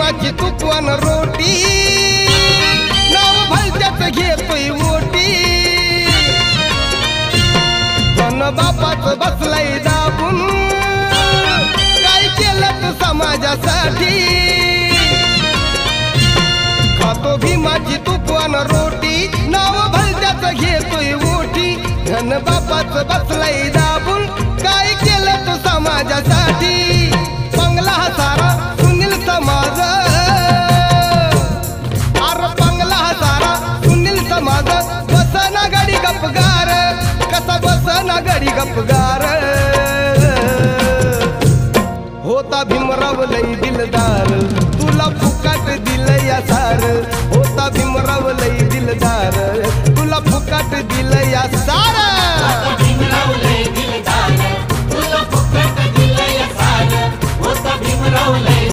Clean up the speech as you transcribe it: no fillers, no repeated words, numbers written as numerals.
भीमाची तुपवान रोटी नाव भलत्याच घेतोय मोठी पण बापाच बसलाय दाबून काय केलं तू समाजासाठी खातो भीमाची तुपवान रोटी नाव भलत्याच घेतोय मोठी धन बापाच बसलाय दाबून काय केलं तू समाजासाठी बंगला हा सारा सुनील समाज अरे बंगला हा सारा सुनील समाज बसना गडी गपगार कसा बसना गडी गपगार